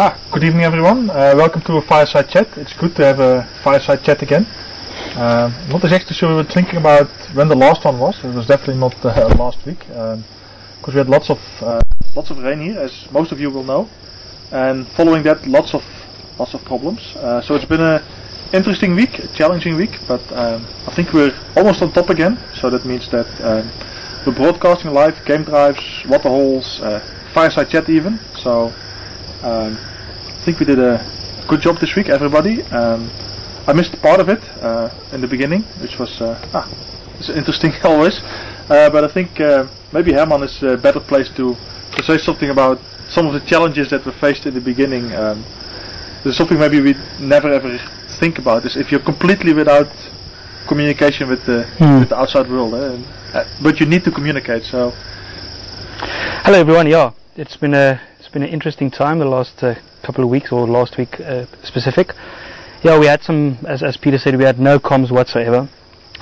Good evening everyone, welcome to a Fireside Chat. It's good to have a Fireside Chat again. Not exactly sure we were thinking about when the last one was. It was definitely not last week, because we had lots of rain here, as most of you will know, and following that lots of problems. So it's been an interesting week, a challenging week, but I think we're almost on top again. So that means that we're broadcasting live, game drives, water holes, Fireside Chat even. So I think we did a good job this week, everybody. I missed part of it in the beginning, which was it's interesting always. But I think maybe Herman is a better place to say something about some of the challenges that we faced in the beginning. There's something maybe we never ever think about, is if you're completely without communication with the outside world, but you need to communicate. So, hello everyone. Yeah, it's been an interesting time the last couple of weeks, or last week specific. Yeah, we had some, as Peter said, we had no comms whatsoever.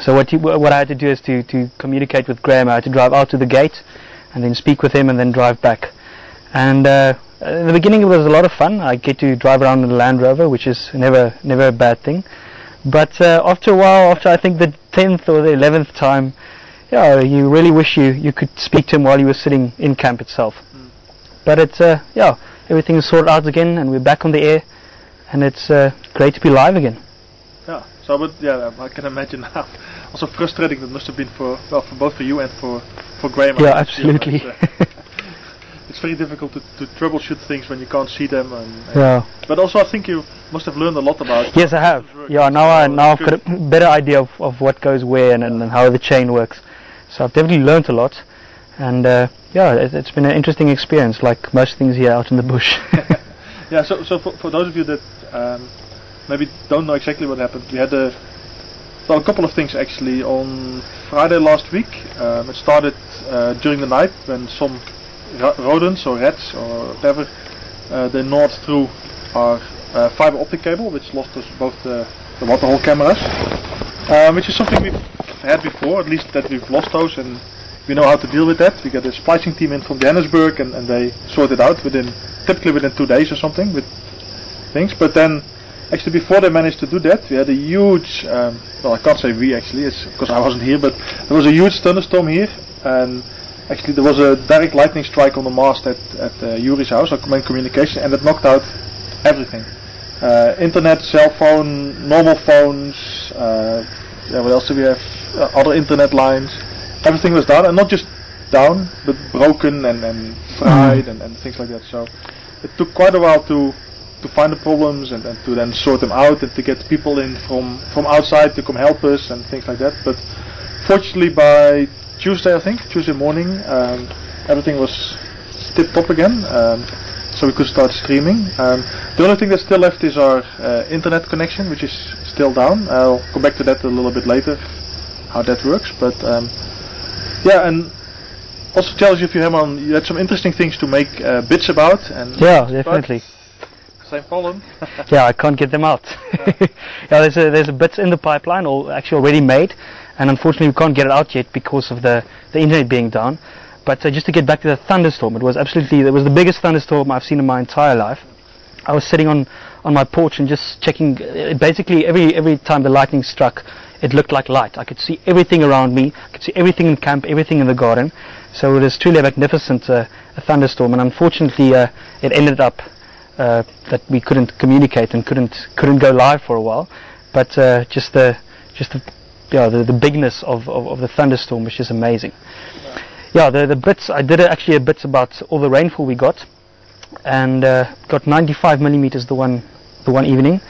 So what I had to do is to communicate with Graham. I had to drive out to the gate and then speak with him and then drive back. And in the beginning it was a lot of fun. I get to drive around in the Land Rover, which is never a bad thing. But after a while, after I think the 10th or the 11th time, yeah, you really wish you could speak to him while you were sitting in camp itself. But it's everything is sorted out again, and we're back on the air, and it's great to be live again. Yeah. So, but yeah, I can imagine how also frustrating that must have been for both for you and for Graham. Yeah, absolutely. It's very difficult to troubleshoot things when you can't see them. Yeah. But also, I think you must have learned a lot about. Yes, I have. Yeah, now I've got a better idea of what goes where and how the chain works. So I've definitely learned a lot, and yeah, it's been an interesting experience, like most things here out in the bush. Yeah. So for those of you that maybe don't know exactly what happened, we had a couple of things actually on Friday last week. It started during the night when some rodents or rats or whatever they gnawed through our fiber optic cable, which lost us both the water hole cameras, which is something we've had before, at least that we've lost those, and we know how to deal with that. We got a splicing team in from Johannesburg, and they sort it out typically within 2 days or something with things. But then actually before they managed to do that, we had a huge well, I can't say we actually, it's because I wasn't here, but there was a huge thunderstorm here, and actually there was a direct lightning strike on the mast at Yuri's house, our main communication, and it knocked out everything. Internet, cell phone, normal phones, yeah, what else do we have? Other internet lines. Everything was down, and not just down, but broken and fried and things like that. So it took quite a while to find the problems and to then sort them out, and to get people in from outside to come help us and things like that. But fortunately by Tuesday morning, everything was tip-top again, so we could start streaming. The only thing that's still left is our internet connection, which is still down. I'll come back to that a little bit later, how that works. But yeah, and also tells you, if you you had some interesting things to make bits about. And yeah, definitely. Same problem. Yeah, I can't get them out. Yeah, there's a bits in the pipeline, or actually already made, and unfortunately we can't get it out yet because of the internet being down. But just to get back to the thunderstorm, it was the biggest thunderstorm I've seen in my entire life. I was sitting on my porch and just checking. Basically, every time the lightning struck, it looked like light. I could see everything around me. I could see everything in camp, everything in the garden. So it was truly a magnificent a thunderstorm. And unfortunately, it ended up that we couldn't communicate and couldn't go live for a while. But just the bigness of the thunderstorm was just amazing. Yeah, the bits, I did actually a bit about all the rainfall we got, and got 95 millimeters the one evening,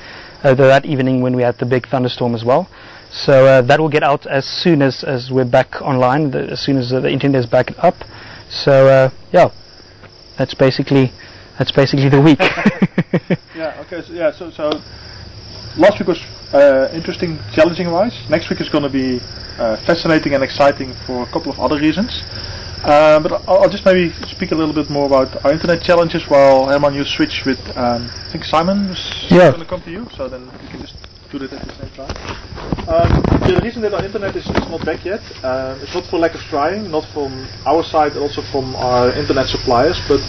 that evening when we had the big thunderstorm as well. So that will get out as soon as we're back online, as soon as the internet is back up. So yeah, that's basically the week. Yeah. Okay. So last week was interesting, challenging wise. Next week is going to be fascinating and exciting for a couple of other reasons. But I'll just maybe speak a little bit more about our internet challenges while Herman, you switch with, I think Simon was going to come to you, so then we can just do that at the same time. The reason that our internet is not back yet, it's not for lack of trying, not from our side, also from our internet suppliers, but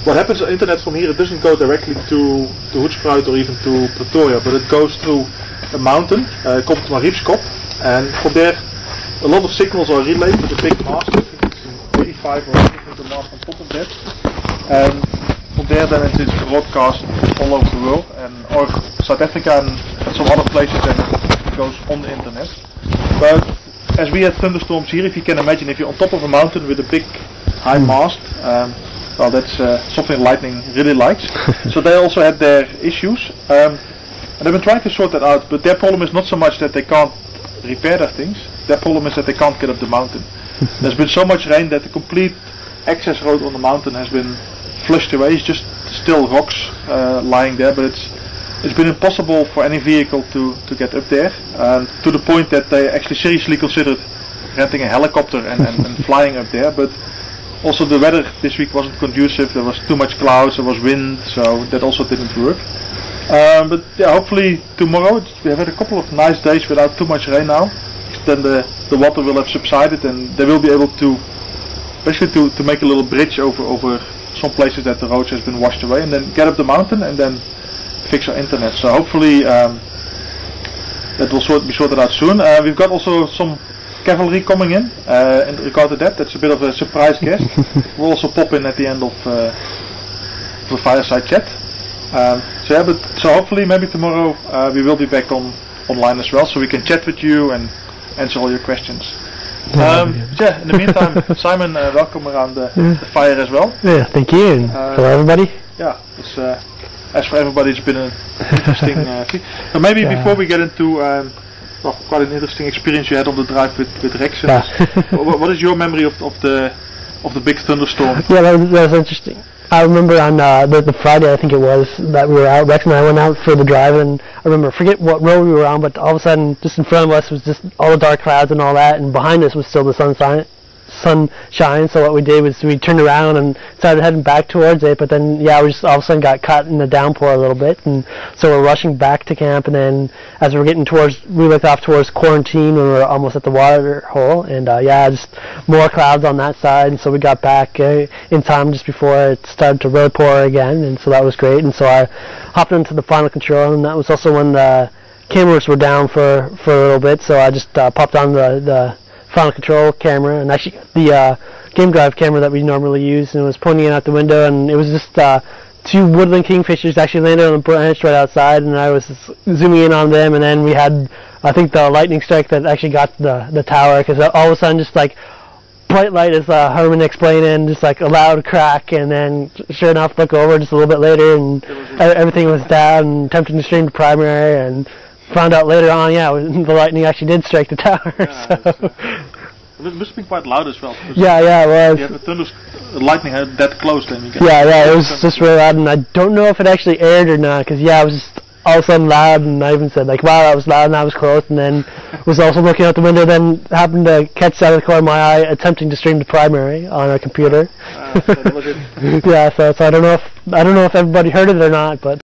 what happens on the internet from here, it doesn't go directly to Hoedspruit or even to Pretoria, but it goes through a mountain called Mariepskop, and from there a lot of signals are relayed with a big mast. I think it's an 85 or anything, the mast on top of that. And from there then it is broadcast all over the world, and or South Africa and some other places, and it goes on the internet. But as we had thunderstorms here, if you can imagine, if you're on top of a mountain with a big high mast, well, that's something lightning really likes. So they also had their issues, and they've been trying to sort that out, but their problem is not so much that they can't repair their things. Their problem is that they can't get up the mountain. There's been so much rain that the complete access road on the mountain has been flushed away. It's just still rocks lying there, but it's been impossible for any vehicle to get up there, to the point that they actually seriously considered renting a helicopter and flying up there. But also the weather this week wasn't conducive. There was too much clouds, there was wind, so that also didn't work. But yeah, hopefully tomorrow, we have had a couple of nice days without too much rain now. Then the water will have subsided, and they will be able to basically to make a little bridge over some places that the roads has been washed away, and then get up the mountain and then fix our internet. So hopefully that will be sorted out soon. We've got also some cavalry coming in regard to that. That's a bit of a surprise guest. We'll also pop in at the end of the Fireside Chat. So hopefully maybe tomorrow we will be back online as well, so we can chat with you and answer all your questions. In the meantime, Simon, welcome around the fire as well. Yeah, thank you, and hello everybody. Yeah, it's, as for everybody, it's been an interesting thing. But maybe before we get into quite an interesting experience you had on the drive with Rex. What is your memory of the big thunderstorm? Yeah, that was interesting. I remember on the Friday, I think it was, that we were out, Rex and I went out for the drive, and I remember, forget what road we were on, but all of a sudden, just in front of us was just all the dark clouds and all that, and behind us was still the sunshine. So what we did was we turned around and started heading back towards it, but then we just all of a sudden got caught in the downpour a little bit, and so we're rushing back to camp, and then as we're getting we looked off towards quarantine when we were almost at the water hole, and just more clouds on that side, and so we got back in time just before it started to really pour again, and so that was great. And so I hopped into the final control, and that was also when the cameras were down for a little bit, so I just popped on the final control camera, and actually the game drive camera that we normally use, and it was pointing it out the window, and it was just two woodland kingfishers actually landed on a branch right outside, and I was zooming in on them, and then we had, I think, the lightning strike that actually got the tower, because all of a sudden just like bright light, as Herman explained, and just like a loud crack, and then sure enough look over just a little bit later, and everything was down and attempting to stream to primary, and found out later on, the lightning actually did strike the tower. It must have been quite loud as well. Yeah, it was. You have the lightning that close, then you get. It was just really loud, and I don't know if it actually aired or not, because it was just all of a sudden loud, and I even said like, wow, that was loud, and that was close, and then was also looking out the window, then happened to catch out of the corner of my eye attempting to stream to primary on our computer. So that was it. So I don't know if everybody heard it or not, but